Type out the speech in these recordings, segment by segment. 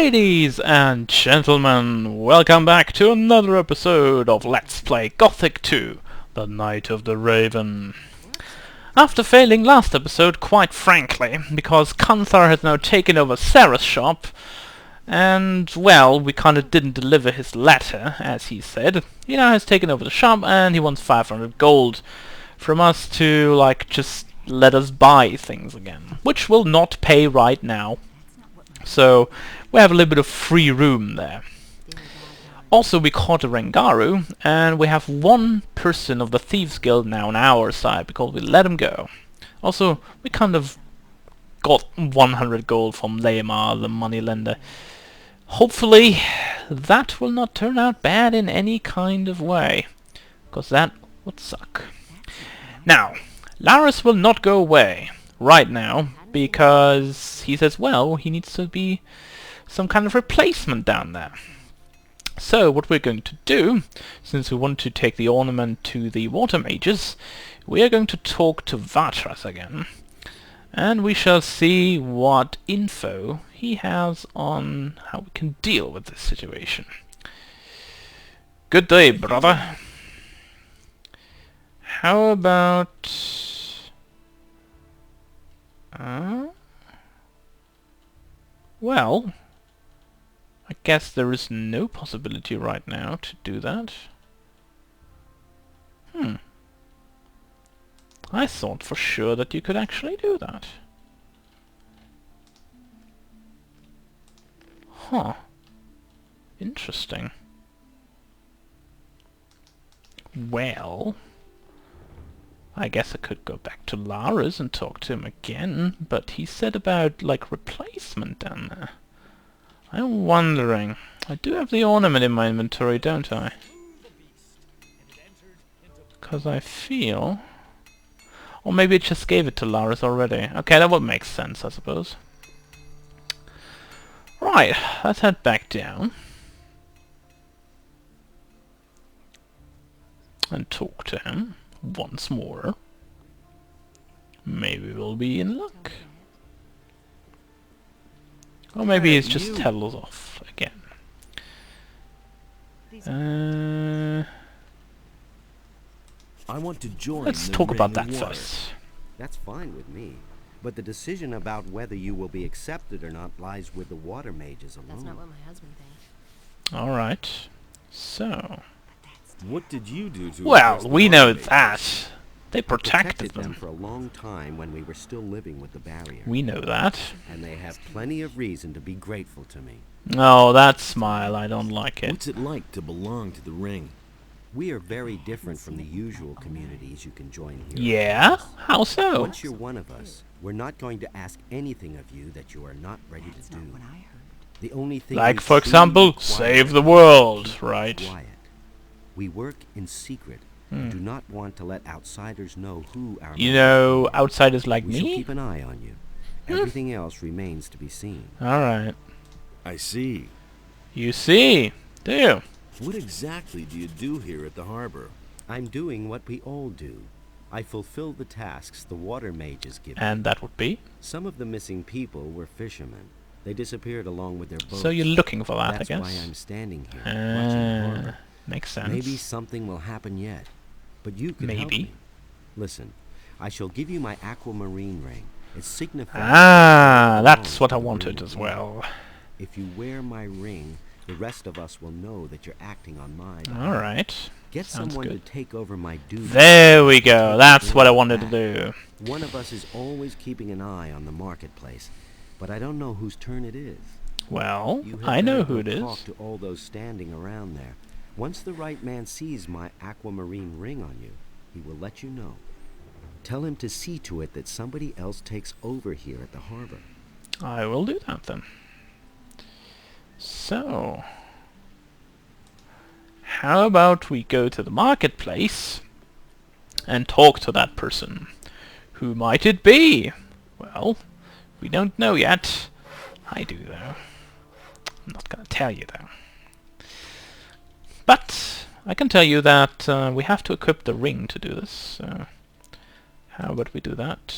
Ladies and gentlemen, welcome back to another episode of Let's Play Gothic 2, The Night of the Raven. After failing last episode, quite frankly, because Kanthar has now taken over Sarah's shop, and, well, we kinda didn't deliver his letter, as he said. He now has taken over the shop, and he wants 500 gold from us to, like, just let us buy things again, which will not pay right now. So we have a little bit of free room there. Also, we caught a Rengaru, and we have one person of the Thieves Guild now on our side because we let him go. Also, we kind of got 100 gold from Laemar, the moneylender. Hopefully that will not turn out bad in any kind of way, because that would suck. Now, Lares will not go away right now, because he says, well, he needs to be some kind of replacement down there. So what we're going to do, since we want to take the ornament to the water mages, we are going to talk to Vatras again, and we shall see what info he has on how we can deal with this situation. Good day, brother. How about... well, I guess there is no possibility right now to do that. I thought for sure that you could actually do that. Huh. Interesting. Well, I guess I could go back to Lares and talk to him again, but he said about, like, replacement down there. I'm wondering. I do have the ornament in my inventory, don't I? Because I feel... or maybe it just gave it to Lares already. Okay, that would make sense, I suppose. Right, let's head back down. And talk to him once more. Maybe we'll be in luck. Or maybe he's just tell us off again. I want to join. Let's talk about that first. That's fine with me. But the decision about whether you will be accepted or not lies with the water mages alone. That's not what my husband thinks. Alright. So... what did you do to... well, we know that. They protected them for a long time when we were still living with the barrier. We know that. And they have plenty of reason to be grateful to me. Oh, that smile, I don't like it. What's it like to belong to the ring? We are very different from the usual communities you can join here. Yeah? How so? Once you're one of us, we're not going to ask anything of you that you are not ready to do. The only thing, like, for example, save the world, right? Quiet. We work in secret. We do not want to let outsiders know who our... you know, outsiders like we shall me? keep an eye on you. Everything else remains to be seen. Alright. I see. You see? Do you? What exactly do you do here at the harbor? I'm doing what we all do. I fulfill the tasks the water mages give me. And that would be? Some of the missing people were fishermen. They disappeared along with their boats. So you're looking for that, That's I guess? why I'm standing here, watching the harbor. Makes sense. Maybe something will happen yet. But you can help me. Listen, I shall give you my aquamarine ring. It signifies... ah, that's what I wanted as well. If you wear my ring, the rest of us will know that you're acting on my behalf. Alright. Get Sounds someone good. to take over my duties. There we go. That's what I wanted to do. One of us is always keeping an eye on the marketplace, but I don't know whose turn it is. Well, You had I know better who go it talk is. to all those standing around there. Once the right man sees my aquamarine ring on you, he will let you know. Tell him to see to it that somebody else takes over here at the harbor. I will do that then. So, how about we go to the marketplace and talk to that person? Who might it be? Well, we don't know yet. I do though. I'm not gonna tell you though. But I can tell you that we have to equip the ring to do this. So how about we do that?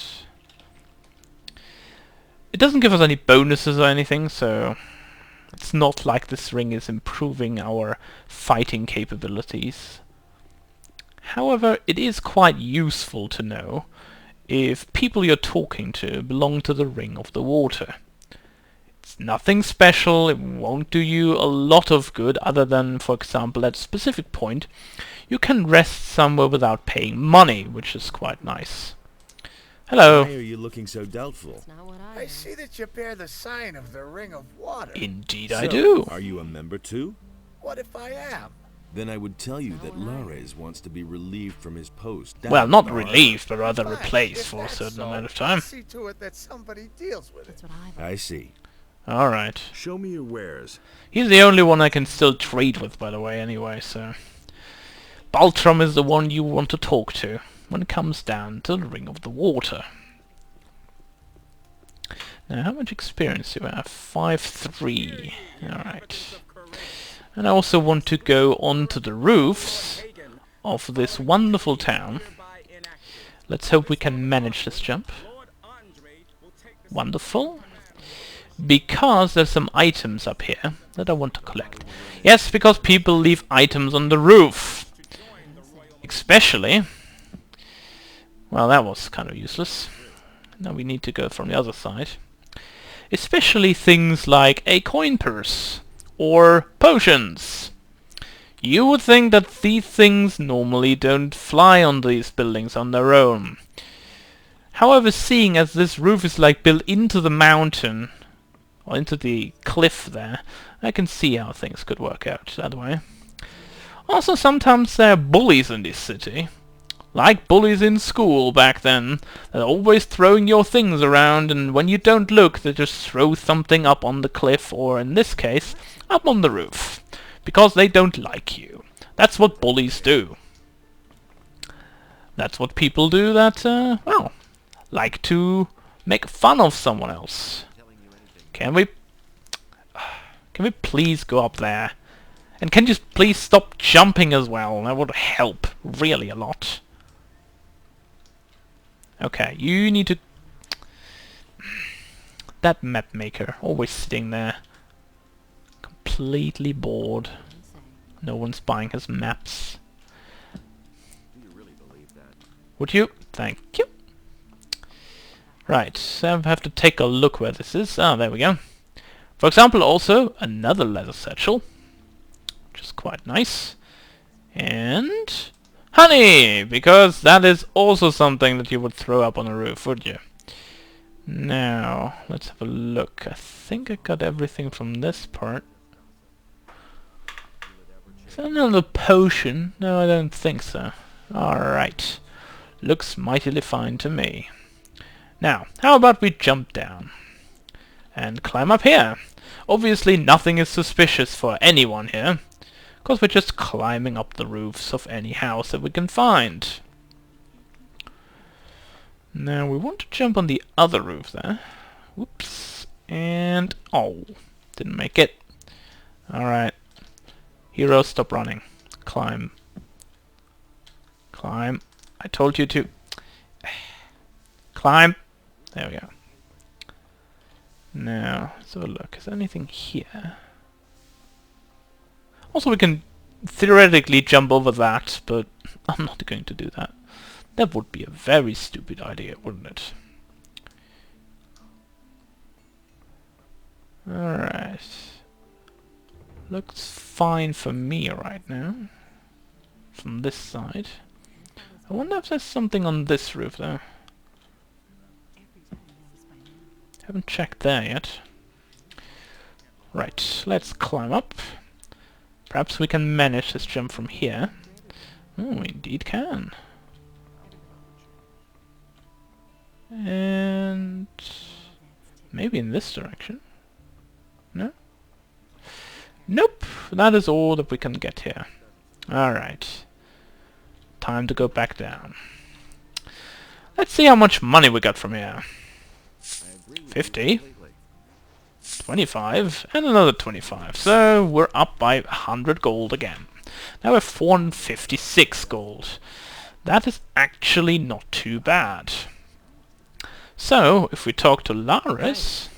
It doesn't give us any bonuses or anything, so It's not like this ring is improving our fighting capabilities. However, it is quite useful to know if people you're talking to belong to the Ring of the Water. It's nothing special, it won't do you a lot of good other than, for example, at a specific point you can rest somewhere without paying money, which is quite nice. Hello. Why are you looking so doubtful? It's not what I see that you bear the sign of the Ring of Water. Indeed I So, do. Are you a member too? What if I am? Then I would tell you that Lares wants to be relieved from his post. Well, down not in the harbor. relieved, but rather Fine, replaced if for a that's certain so, amount of I'll time. see to it that somebody deals with it. That's what I've I see. Alright. Show me your wares. He's the only one I can still trade with, by the way, anyway, so... Baltrum is the one you want to talk to when it comes down to the Ring of the Water. Now, how much experience do I have? 5-3. Alright. And I also want to go onto the roofs of this wonderful town. Let's hope we can manage this jump. Wonderful. Because there's some items up here that I want to collect. Yes, because people leave items on the roof. Especially... Well, that was kind of useless. Now we need to go from the other side. Especially things like a coin purse or potions. You would think that these things normally don't fly on these buildings on their own. However, seeing as this roof is like built into the mountain, or into the cliff there, I can see how things could work out that way. Also, sometimes there are bullies in this city. Like bullies in school back then. They're always throwing your things around, and when you don't look, they just throw something up on the cliff, or in this case, up on the roof. Because they don't like you. That's what bullies do. That's what people do that, well, like to make fun of someone else. Can we please go up there? And can you please stop jumping as well? That would help really a lot. Okay, you need to... That map maker, always sitting there. Completely bored. No one's buying his maps. Do you really believe that? Would you? Thank you. Right, so I have to take a look where this is. Ah, there we go. For example, also, another leather satchel. Which is quite nice. And... honey! Because that is also something that you would throw up on a roof, would you? Now, let's have a look. I think I got everything from this part. Is that another potion? No, I don't think so. Alright. Looks mightily fine to me. Now, how about we jump down? And climb up here. Obviously nothing is suspicious for anyone here. Because we're just climbing up the roofs of any house that we can find. Now we want to jump on the other roof there. Whoops. And... oh, didn't make it. Alright. Hero, stop running. Climb. Climb. I told you to. Climb. There we go. Now, let's have a look. Is there anything here? Also, we can theoretically jump over that, but I'm not going to do that. That would be a very stupid idea, wouldn't it? Alright. Looks fine for me right now. From this side. I wonder if there's something on this roof though. Haven't checked there yet. Right, let's climb up. Perhaps we can manage this jump from here. Oh, we indeed can. And... maybe in this direction? No? Nope, that is all that we can get here. Alright. Time to go back down. Let's see how much money we got from here. 50. 25. And another 25. So we're up by 100 gold again. Now we're 456 gold. That is actually not too bad. So, if we talk to Lares...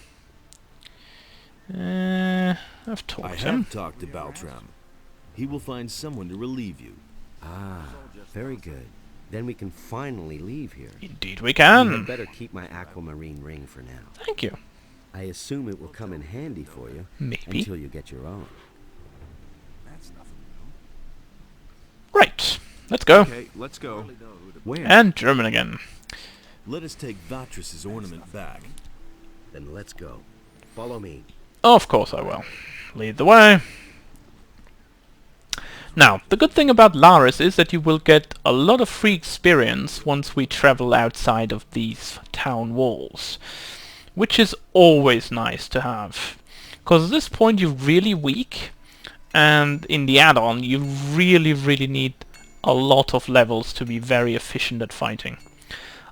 I've I talked to him. have talked to Baltram. He will find someone to relieve you. Ah, very good. Then we can finally leave here. Indeed we You can. had better keep my aquamarine ring for now. Thank you. I assume it will come in handy for you. Maybe. Until you get your own. Right. Let's go. Okay, let's go. Where? And German again. Let us take Vatris's ornament back. Then let's go. Follow me. Of course I will. Lead the way. Now, the good thing about Lares is that you will get a lot of free experience once we travel outside of these town walls. Which is always nice to have. Because at this point you're really weak, and in the add-on you really need a lot of levels to be very efficient at fighting.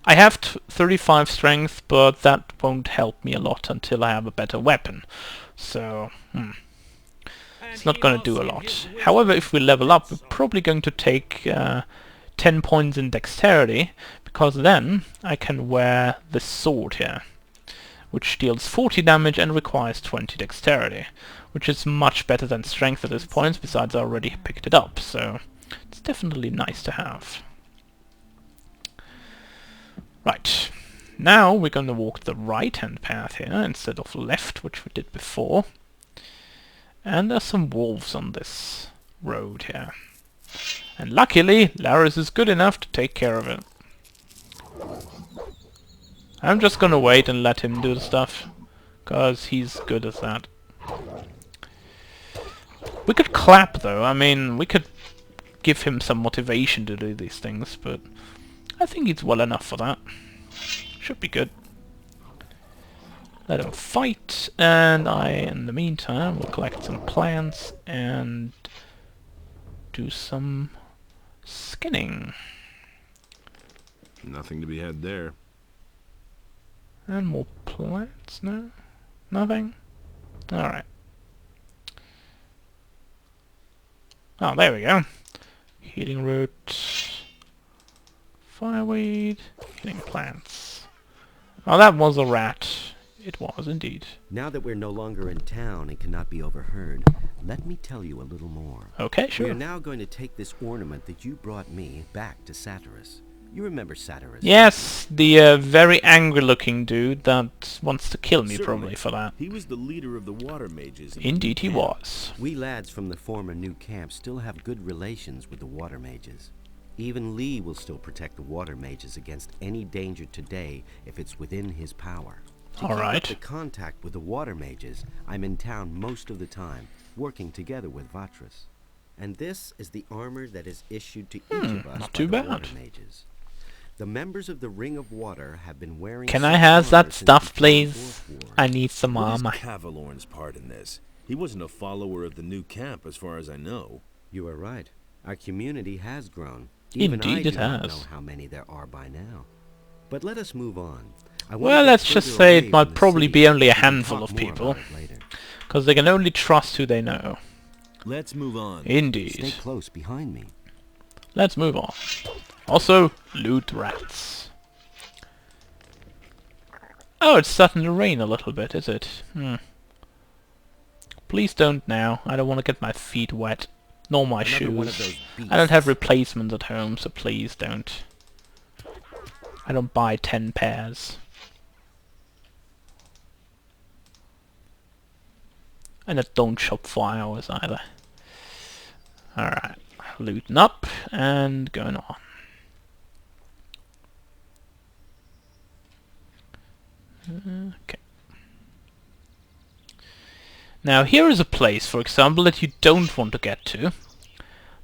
I have 35 strength, but that won't help me a lot until I have a better weapon. So, it's not going to do a lot. However, if we level up, we're probably going to take 10 points in dexterity, because then I can wear this sword here, which deals 40 damage and requires 20 dexterity, which is much better than strength at this point, besides I already picked it up, so it's definitely nice to have. Right, now we're going to walk the right-hand path here instead of left, which we did before. And there's some wolves on this road here. And luckily, Lares is good enough to take care of it. I'm just gonna wait and let him do the stuff, cause he's good at that. We could clap though, I mean, we could give him some motivation to do these things, but I think he's well enough for that. Should be good. Let him fight, and I, in the meantime, will collect some plants and do some skinning. Nothing to be had there. And more plants? No? Nothing? Alright. Oh, there we go. Healing root. Fireweed. Healing plants. Oh, that was a rat. It was indeed. Now that we're no longer in town and cannot be overheard, let me tell you a little more. Okay, We sure. are now going to take this ornament that you brought me back to Satyrus. You remember Satyrus? Yes, the very angry-looking dude that wants to kill me, Certainly. probably, for that. He was the leader of the water mages. in the Indeed he camp. was. We lads from the former new camp still have good relations with the water mages. Even Lee will still protect the water mages against any danger today if it's within his power. To keep up Alright. the contact with the water mages, I'm in town most of the time, working together with Vatris. And this is the armor that is issued to each of us not by too the bad. water mages. The members of the Ring of Water have been wearing... Can I such have armor that since stuff, the please? Fourth War. I need some What is armor. Cavalorn's part in this? He wasn't a follower of the new camp, as far as I know. You are right. Our community has grown. Even I Indeed it do not has. know how many there are by now. But let us move on. I want Well, to get let's just further say away it might from the probably city. be only a We can handful talk of more people, about it later. because they can only trust who they know. Let's move on. Stay Indeed. close behind me. Let's move on. Also, loot rats. Oh, it's starting to rain a little bit, is it? Please don't now. I don't want to get my feet wet. Nor my Another one of shoes. those I don't have beasts. replacements at home, so please don't. I don't buy 10 pairs. And I don't shop for hours either. Alright, looting up and going on. Okay. Now here is a place, for example, that you don't want to get to.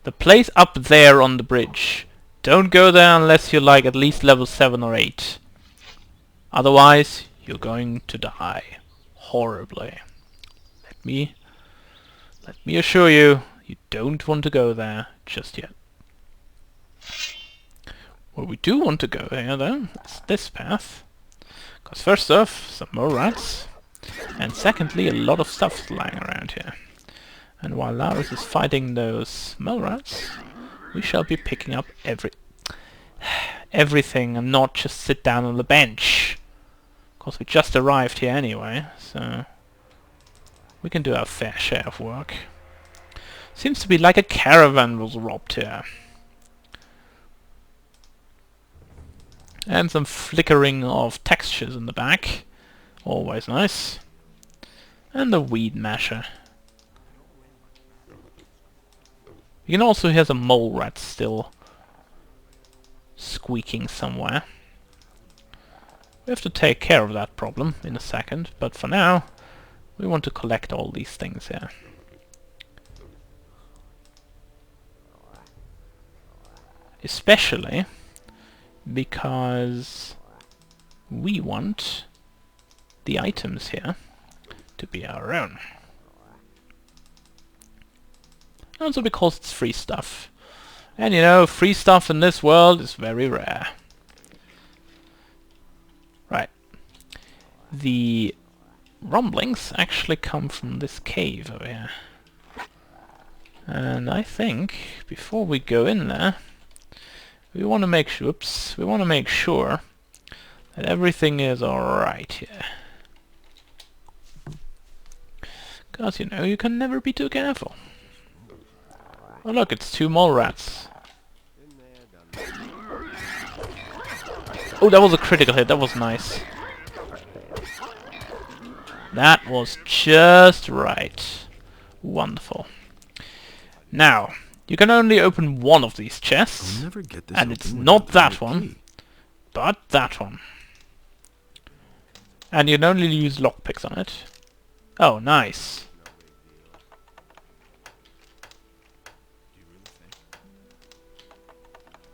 The place up there on the bridge. Don't go there unless you're like at least level 7 or 8. Otherwise, you're going to die. Horribly. Let me assure you, you don't want to go there just yet. Where we do want to go here though, is this path. Because first off, some more rats. And secondly, a lot of stuff lying around here. And while Lares is fighting those mole rats, we shall be picking up everything and not just sit down on the bench. Of course, we just arrived here anyway, so We can do our fair share of work. Seems to be like a caravan was robbed here. And some flickering of textures in the back. Always nice. And the weed masher. You can also hear some mole rats still squeaking somewhere. We have to take care of that problem in a second, but for now we want to collect all these things here. Especially because we want the items here to be our own. Also because it's free stuff. And you know, free stuff in this world is very rare. Right. The rumblings actually come from this cave over here. And I think before we go in there, we want to make sure, that everything is alright here. Because, you know, you can never be too careful. Oh look, it's 2 mole rats. Oh, that was a critical hit, that was nice. That was just right. Wonderful. Now, you can only open one of these chests, and it's not that one, but that one. And you can only use lockpicks on it. Oh, nice.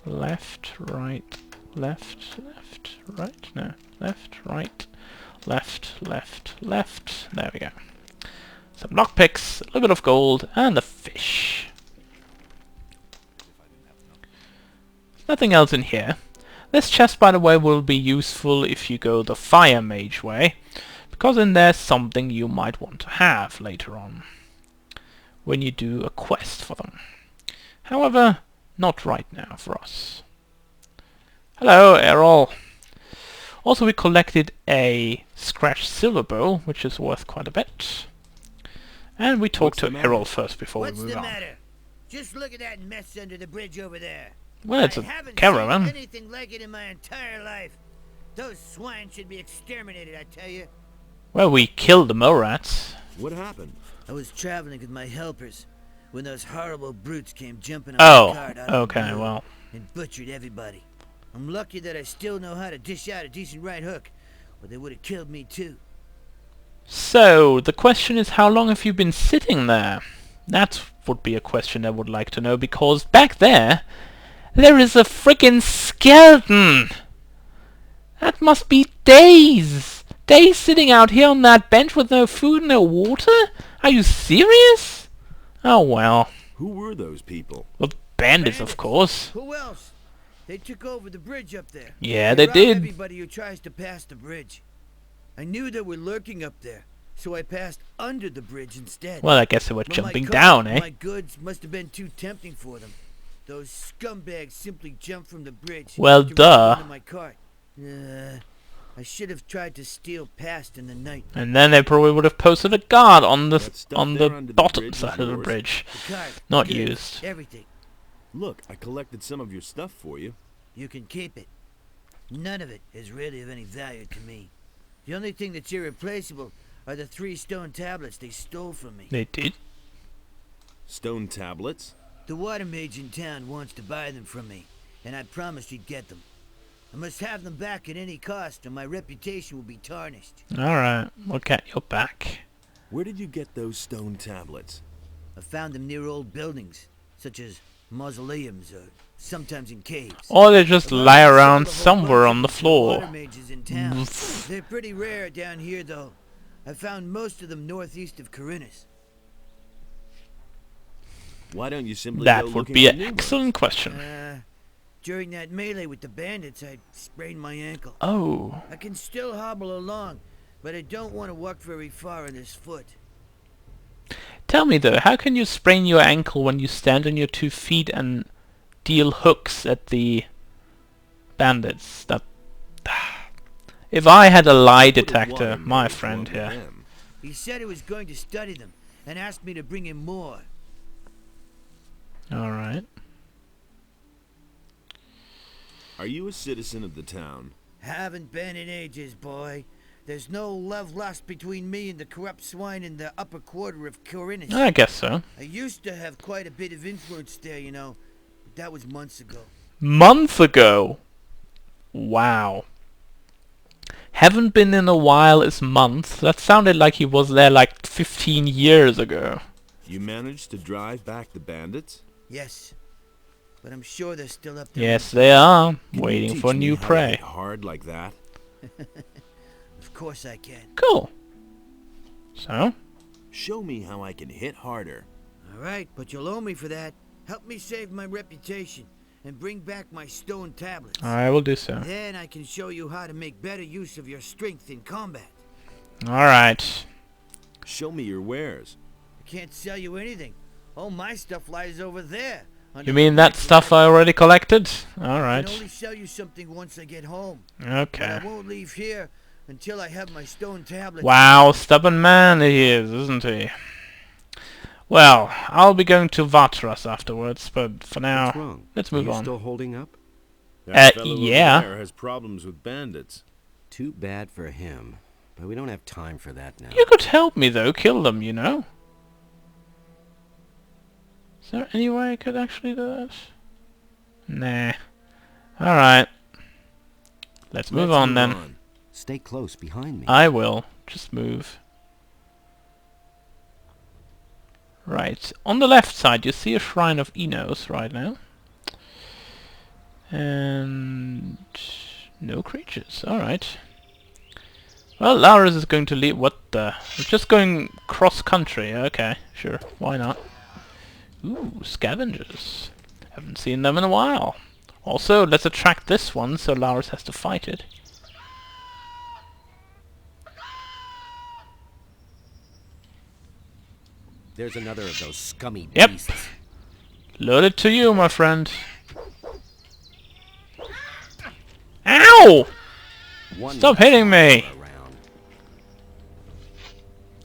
Left, right, left, left, right, no, left, right, left, left, left, there we go. Some lockpicks, a little bit of gold, and a fish. Nothing else in here. This chest, by the way, will be useful if you go the fire mage way, because in there's something you might want to have later on, when you do a quest for them. However, not right now for us. Hello, Errol. Also, we collected a scratched silver bowl, which is worth quite a bit. And we talked to Errol first before we move on. What's the matter? Just look at that mess under the bridge over there. Well, it's I a haven't caravan. seen anything like it in my entire life. Those swine should be exterminated, I tell you. Well, we killed the mole rats. What happened? I was traveling with my helpers when those horrible brutes came jumping on Oh, my cart out of the okay, blue well. and butchered everybody. I'm lucky that I still know how to dish out a decent right hook, or they would have killed me too. So, the question is, how long have you been sitting there? That would be a question I would like to know, because back there is a frickin' skeleton! That must be days! Days sitting out here on that bench with no food, no water? Are you serious? Oh well. Who were those people? Well, bandits, of course. Who else? They took over the bridge up there. Yeah, they rob did. Everybody who tries to pass the bridge. I knew they were lurking up there, so I passed under the bridge instead. Well, I guess they were But jumping my cart, down, eh? My goods must have been too tempting for them. Those scumbags simply jumped from the bridge. Well, to duh. into my cart. I should have tried to steal past in the night. And then they probably would have posted a guard on the That stuff there under the bottom bridge is side of the yours? bridge. The cart, Not goods, used. everything. Look, I collected some of your stuff for you. You can keep it. None of it is really of any value to me. The only thing that's irreplaceable are the 3 stone tablets they stole from me. They did? Stone tablets? The water mage in town wants to buy them from me, and I promised he'd get them. I must have them back at any cost, or my reputation will be tarnished. Alright, we'll get your back. Where did you get those stone tablets? I found them near old buildings, such as mausoleums, or sometimes in caves. Or they just I've lie also around sold a whole somewhere bunch on of the them to floor. water mages in town. They're pretty rare down here, though. I found most of them northeast of Khorinis. Why don't you simply That go would looking be for an new ones? excellent question. During that melee with the bandits, I sprained my ankle. Oh. I can still hobble along, but I don't want to walk very far on this foot. Tell me though, how can you sprain your ankle when you stand on your 2 feet and deal hooks at the bandits? That... If I had a lie What did detector, water my mage friend want with here, them? He said he was going to study them and asked me to bring him more. Alright. Are you a citizen of the town? Haven't been in ages, boy. There's no love lost between me and the corrupt swine in the upper quarter of Khorinis. I guess so. I used to have quite a bit of influence there, you know, but that was months ago. Month ago? Wow. Haven't been in a while is months. That sounded like he was there like 15 years ago. You managed to drive back the bandits? Yes, but I'm sure they're still up there. Yes, they are. Can you Waiting teach for me new how to prey. hit hard like that? Of course I can. Cool. So? Show me how I can hit harder. All right, but you'll owe me for that. Help me save my reputation and bring back my stone tablets. I will do so. Then I can show you how to make better use of your strength in combat. Alright. Show me your wares. I can't sell you anything. All my stuff lies over there. You mean that stuff I already collected? I can Alright. only sell you something once I get home. But Okay. I won't leave here until I have my stone tablets. Wow, stubborn man he is, isn't he? Well, I'll be going to Vatras afterwards, but for What's now, wrong? let's Are move you on. still holding up? That fellow over yeah. there has problems with bandits. Too bad for him. But we don't have time for that now. You could help me though, kill them, you know? Is there any way I could actually do that? Nah. Alright. Let's move on then. Stay close behind me. I will. Just move. Right. On the left side you see a shrine of Enos right now. And no creatures. Alright. Well, Lares is going to leave. What the? We're just going cross country. Okay, sure. Why not? Ooh, scavengers. Haven't seen them in a while. Also, let's attract this one so Lares has to fight it. There's another of those scummy Yep. beasts. Loaded to you, my friend. Ow! One Stop hitting me! around.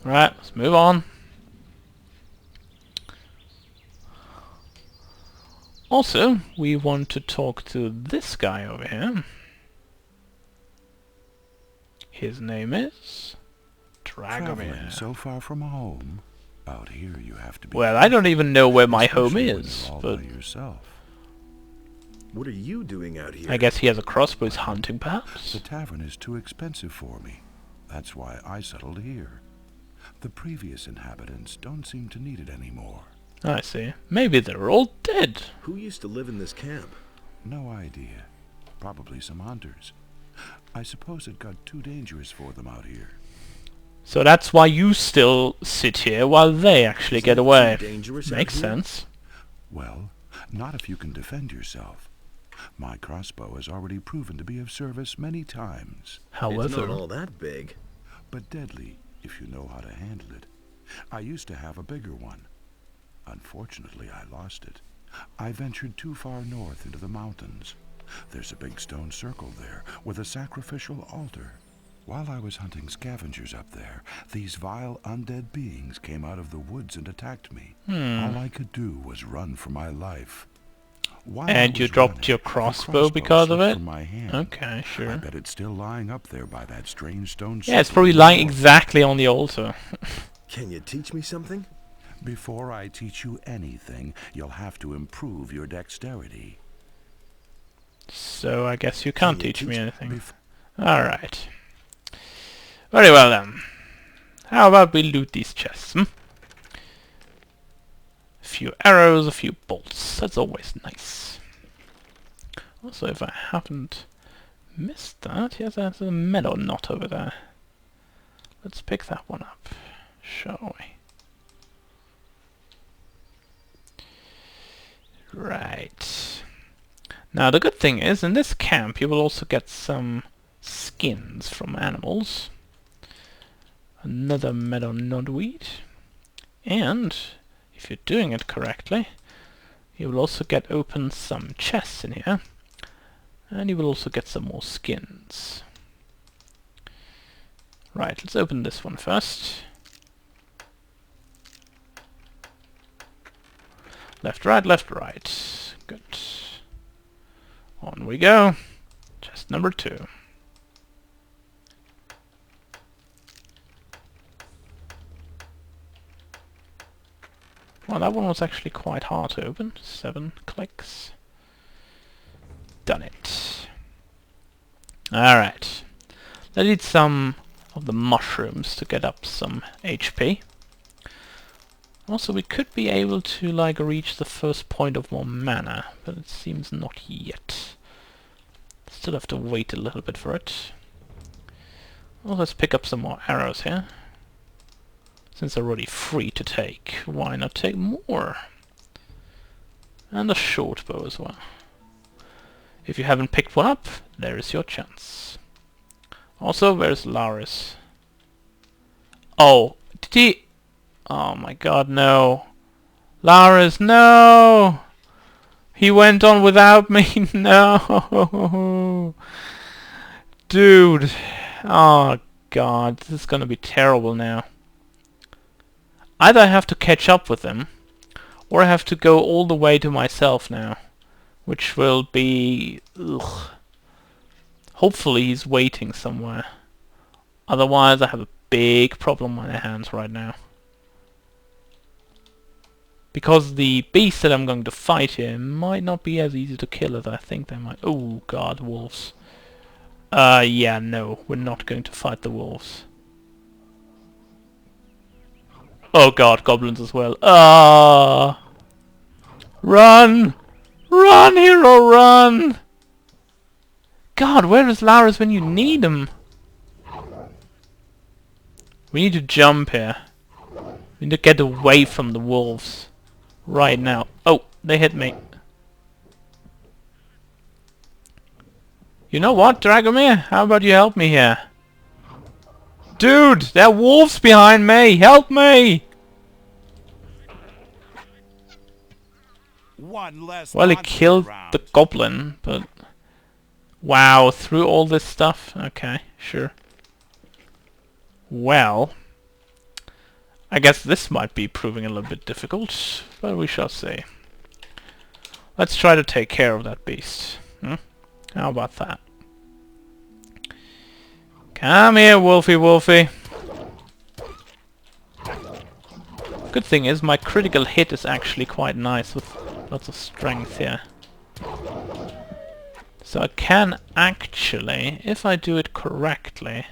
Right, let's move on. Also, we want to talk to this guy over here. His name is Traveling Dragomir. so far from home. Out here you have to be. Well, I don't even know where my home especially when is, you're all but by yourself. What are you doing out here? I guess he has a crossbow he's hunting, perhaps? The tavern is too expensive for me. That's why I settled here. The previous inhabitants don't seem to need it anymore. I see. Maybe they're all dead. Who used to live in this camp? No idea. Probably some hunters. I suppose it got too dangerous for them out here. So that's why you still sit here while they actually get away. Dangerous out Makes here? sense. Well, not if you can defend yourself. My crossbow has already proven to be of service many times, It's However, not all that big. but deadly if you know how to handle it. I used to have a bigger one. Unfortunately, I lost it. I ventured too far north into the mountains. There's a big stone circle there with a sacrificial altar. While I was hunting scavengers up there, these vile undead beings came out of the woods and attacked me. All I could do was run for my life. While I And you was dropped running, your the crossbow because of slipped it? from my hand. Okay, I sure. bet it's still lying up there by that strange stone Yeah, it's circle probably in the lying north. exactly on the altar. Can you teach me something? Before I teach you anything, you'll have to improve your dexterity. So I guess you can't Can you teach me teach- anything. Bef- Alright. Very well then. How about we loot these chests, A few arrows, a few bolts. That's always nice. Also, if I haven't missed that, yes, there's a meadow knot over there. Let's pick that one up, shall we? Right. Now the good thing is, in this camp you will also get some skins from animals. Another meadow nodweed. And, if you're doing it correctly, you will also get open some chests in here. And you will also get some more skins. Right, let's open this one first. Left, right, left, right. Good. On we go. Chest number 2. Well, that one was actually quite hard to open. 7 clicks. Done it. Alright. Let's eat some of the mushrooms to get up some HP. Also, we could be able to, like, reach the first point of more mana, but it seems not yet. Still have to wait a little bit for it. Well, let's pick up some more arrows here. Since they're already free to take, why not take more? And a short bow as well. If you haven't picked one up, there is your chance. Also, where's Lares? Oh, did he... Oh my god, no. Lares, no! He went on without me, no! Dude. Oh god, this is gonna be terrible now. Either I have to catch up with him, or I have to go all the way to myself now. Which will be... Ugh. Hopefully he's waiting somewhere. Otherwise I have a big problem on my hands right now. Because the beast that I'm going to fight here might not be as easy to kill as I think they might. Oh god, wolves. Yeah, no, we're not going to fight the wolves. Oh god, goblins as well. Run! Run, hero, run! God, where is Lares when you need him? We need to jump here. We need to get away from the wolves. Right now. Oh, they hit me. You know what, Dragomir? How about you help me here? Dude, there are wolves behind me! Help me! One less Well, he monster killed around. the goblin, but... Wow, through all this stuff? Okay, sure. Well... I guess this might be proving a little bit difficult, but we shall see. Let's try to take care of that beast. How about that? Come here, Wolfie Wolfie. Good thing is, my critical hit is actually quite nice with lots of strength here. So I can actually, if I do it correctly,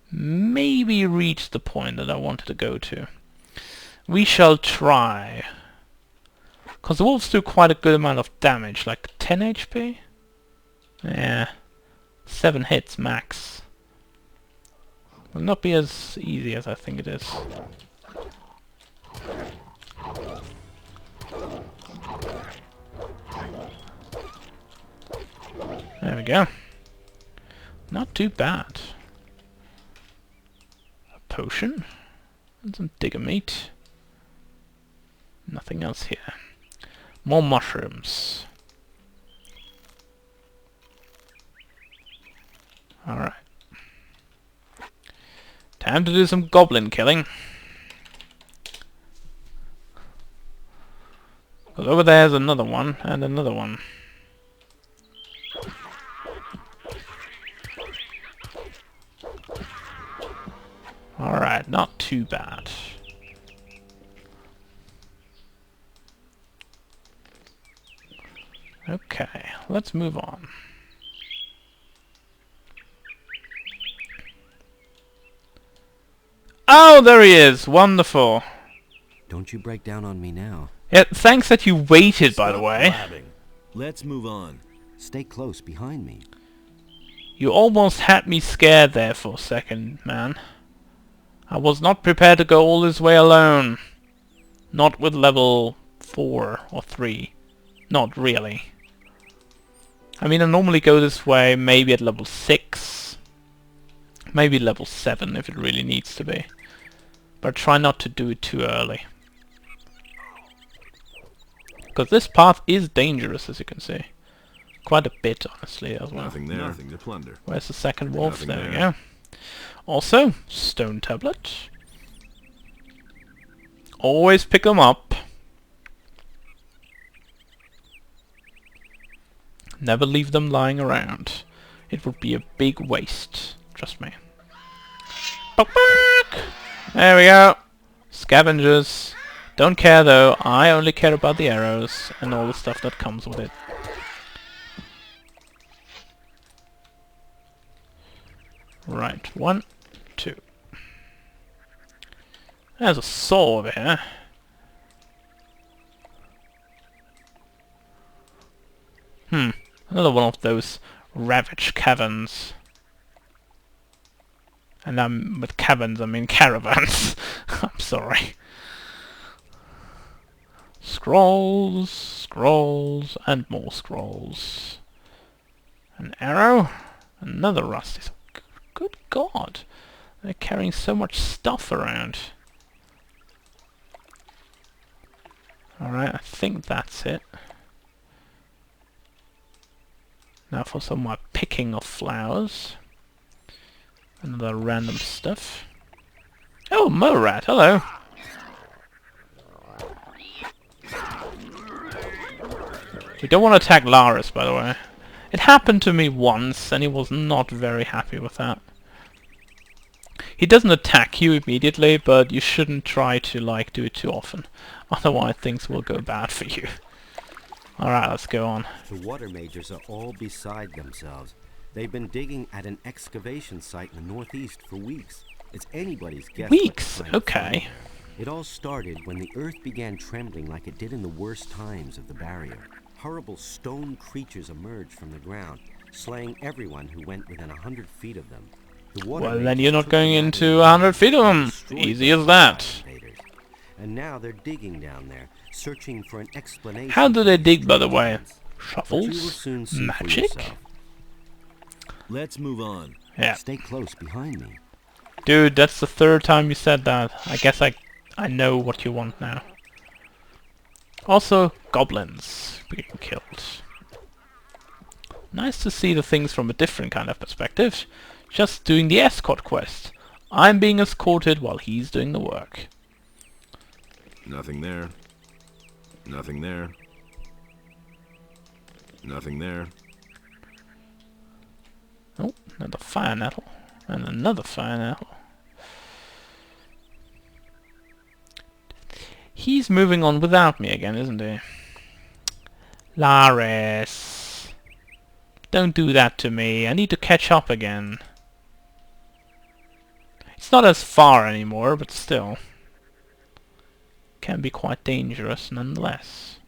maybe reach the point that I wanted to go to. We shall try. Because the wolves do quite a good amount of damage, like 10 HP? Yeah. 7 hits max. Will not be as easy as I think it is. There we go. Not too bad. A potion and some digger meat. Nothing else here. More mushrooms. Alright. Time to do some goblin killing. Because over there's another one, and another one. Alright, not too bad. Okay, let's move on. Oh, there he is! Wonderful! Don't you break down on me now. Yeah, thanks that you waited, by the Stop way. blabbing. Let's move on. Stay close behind me. You almost had me scared there for a second, man. I was not prepared to go all this way alone. Not with level 4 or 3. Not really. I mean, I normally go this way maybe at level 6. Maybe level 7 if it really needs to be. But try not to do it too early. Because this path is dangerous, as you can see. Quite a bit, honestly, as well. Nothing there. Nothing to plunder. Where's the second wolf? Nothing There we there. go. Also, stone tablet. Always pick them up. Never leave them lying around. It would be a big waste. Trust me. There we go. Scavengers. Don't care though. I only care about the arrows and all the stuff that comes with it. Right. 1, 2. There's a saw over here. Another one of those ravaged caverns. And with caverns I mean caravans. I'm sorry. Scrolls, scrolls, and more scrolls. An arrow, another rusty. Good God, they're carrying so much stuff around. Alright, I think that's it. Now for some more picking of flowers. Another random stuff. Oh, Morat, hello. We don't want to attack Lares, by the way. It happened to me once, and he was not very happy with that. He doesn't attack you immediately, but you shouldn't try to, like, do it too often. Otherwise, things will go bad for you. Alright, let's go on. The water majors are all beside themselves. They've been digging at an excavation site in the northeast for weeks. It's anybody's guess. Weeks? Okay. It all started when the earth began trembling like it did in the worst times of the barrier. Horrible stone creatures emerged from the ground, slaying everyone who went within 100 feet of them. Well, then you're not going into 100 feet of them. Easy as that. And now they're digging down there, searching for an explanation. How do they dig, by the way? Shovels? Magic? Let's move on. Yeah. Stay close behind me. Dude, that's the third time you said that. I guess I know what you want now. Also, goblins being killed. Nice to see the things from a different kind of perspective. Just doing the escort quest. I'm being escorted while he's doing the work. Nothing there. Nothing there. Nothing there. Oh, another fire nettle. And another fire nettle. He's moving on without me again, isn't he? Lares. Don't do that to me. I need to catch up again. It's not as far anymore, but still. Can be quite dangerous nonetheless.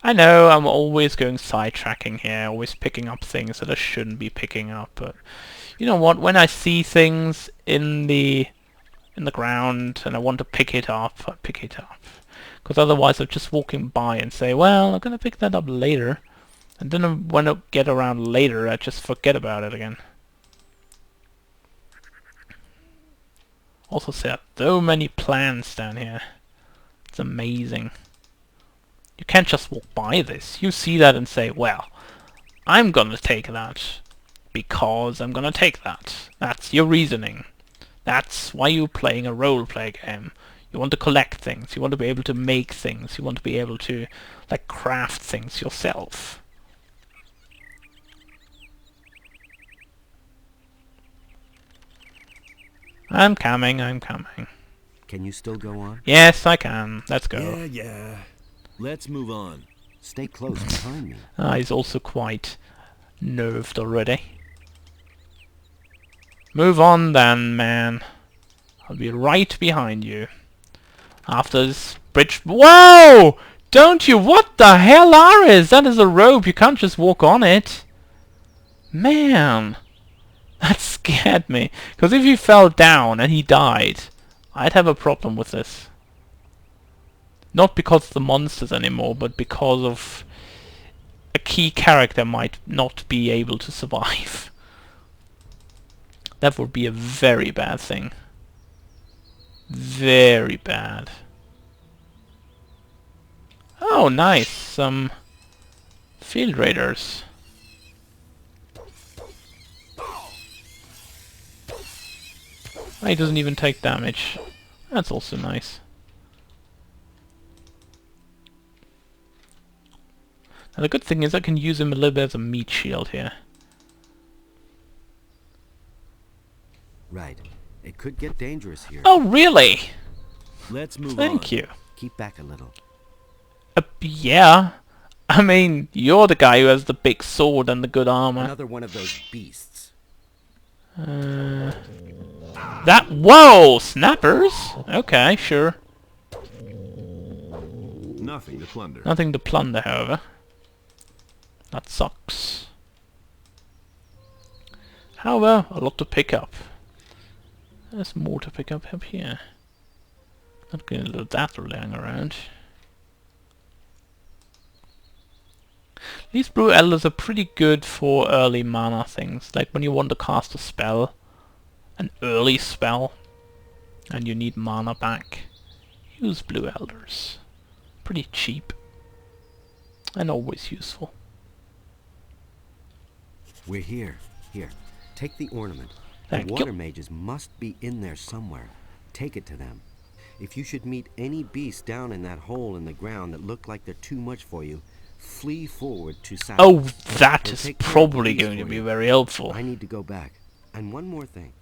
I know I'm always going sidetracking here, always picking up things that I shouldn't be picking up, but you know what, when I see things in the ground and I want to pick it up, I pick it up. Because otherwise I'm just walking by and say, well, I'm going to pick that up later. And then when I get around later, I just forget about it again. Also see so many plants down here. It's amazing. You can't just walk by this. You see that and say, well, I'm gonna take that because I'm gonna take that. That's your reasoning. That's why you're playing a role-play game. You want to collect things. You want to be able to make things. You want to be able to, like, craft things yourself. I'm coming, I'm coming. Can you still go on? Yes, I can. Let's go. Yeah. Let's move on. Stay close behind me. He's also quite nerved already. Move on then, man. I'll be right behind you. After this bridge... Whoa! Don't you... What the hell, Lares? That is a rope. You can't just walk on it. Man. That scared me. Because if he fell down and he died, I'd have a problem with this. Not because of the monsters anymore, but because of a key character might not be able to survive. That would be a very bad thing. Very bad. Oh, nice. Some field raiders. Oh, he doesn't even take damage. That's also nice. And the good thing is I can use him a little bit as a meat shield here. Right. It could get dangerous here. Oh, really? Let's move on. Thank you. Keep back a little. Yeah. I mean, you're the guy who has the big sword and the good armor. Another one of those beasts. That... Whoa! Snappers? Okay, sure. Nothing to plunder. Nothing to plunder, however. That sucks. However, a lot to pick up. There's more to pick up here. Not gonna let that lying around. These blue elders are pretty good for early mana things, like when you want to cast a spell, an early spell, and you need mana back. Use blue elders. Pretty cheap. And always useful. We're here. Here. Take the ornament. Thank The you. water mages must be in there somewhere. Take it to them. If you should meet any beasts down in that hole in the ground that look like they're too much for you, flee forward to south. Oh, that They'll is take care of the probably beasts going to for be you. very helpful. I need to go back. And one more thing.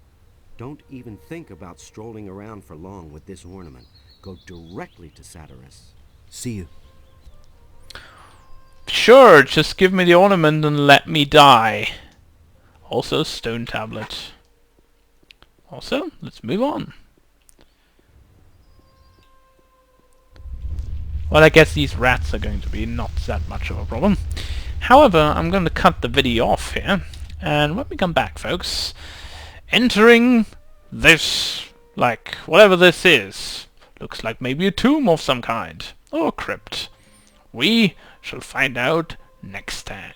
Don't even think about strolling around for long with this ornament. Go directly to Satyrus. See you. Sure, just give me the ornament and let me die. Also, stone tablet. Also, let's move on. Well, I guess these rats are going to be not that much of a problem. However, I'm going to cut the video off here. And when we come back, folks, entering this, like, whatever this is, looks like maybe a tomb of some kind, or a crypt. We shall find out next time.